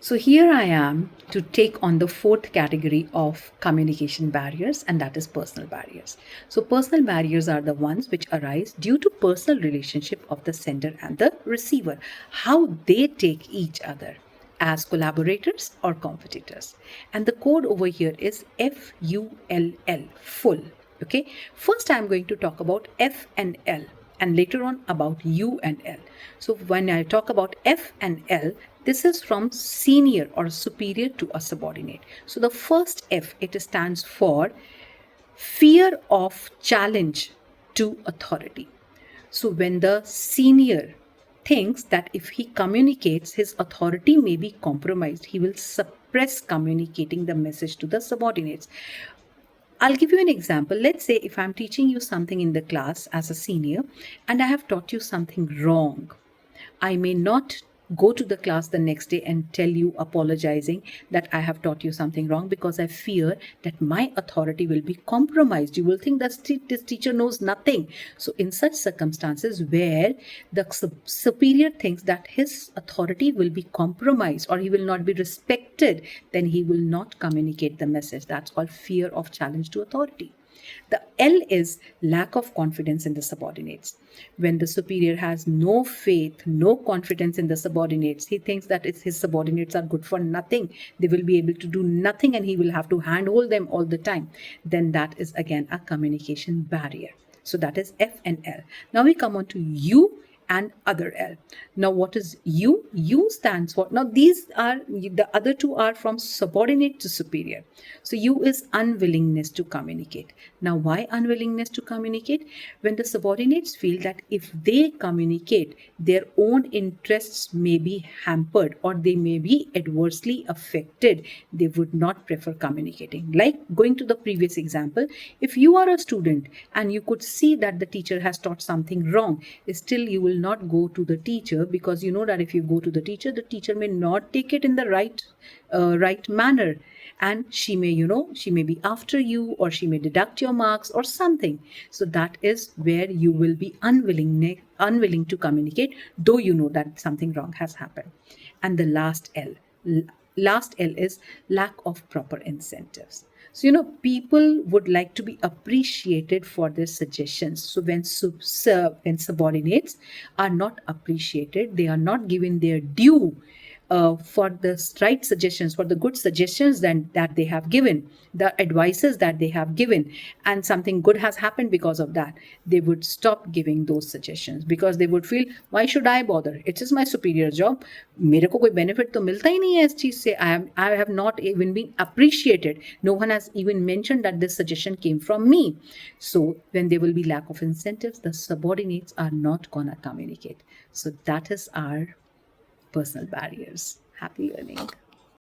So here I am to take on the fourth category of communication barriers, and that is personal barriers. So personal barriers are the ones which arise due to personal relationship of the sender and the receiver, how they take each other as collaborators or competitors. And the code over here is FULL, full. Okay. First, I'm going to talk about F and L, and later on about U and L. So when I talk about F and L, this is from senior or superior to a subordinate. So the first F, it stands for fear of challenge to authority. So when the senior thinks that if he communicates, his authority may be compromised, he will suppress communicating the message to the subordinates. I'll give you an example. Let's say if I'm teaching you something in the class as a senior and I have taught you something wrong, I may not go to the class the next day and tell you apologizing that I have taught you something wrong, because I fear that my authority will be compromised. You will think that this teacher knows nothing. So in such circumstances where the superior thinks that his authority will be compromised or he will not be respected, then he will not communicate the message. That's called fear of challenge to authority. The L is lack of confidence in the subordinates. When the superior has no faith, no confidence in the subordinates, he thinks that his subordinates are good for nothing. They will be able to do nothing and he will have to handhold them all the time. Then that is again a communication barrier. So that is F and L. Now we come on to U and other L. Now what is U? U stands for, now these are, the other two are from subordinate to superior. So U is unwillingness to communicate. Now why unwillingness to communicate? When the subordinates feel that if they communicate, their own interests may be hampered or they may be adversely affected, they would not prefer communicating. Like going to the previous example, if you are a student and you could see that the teacher has taught something wrong, still you will not go to the teacher, because you know that if you go to the teacher may not take it in the right manner, and she may be after you, or she may deduct your marks or something. So that is where you will be unwilling to communicate, though you know that something wrong has happened. And the last L is lack of proper incentives. So, people would like to be appreciated for their suggestions. So when subordinates are not appreciated, they are not given their due for the right suggestions, for the good suggestions that they have given, the advices that they have given, and something good has happened because of that, they would stop giving those suggestions, because they would feel, why should I bother? It is my superior job. मेरे को कोई benefit तो मिलता ही नहीं है इस चीज से. I have not even been appreciated. No one has even mentioned that this suggestion came from me. So when there will be lack of incentives, the subordinates are not gonna communicate. So that is our personal barriers. Happy learning.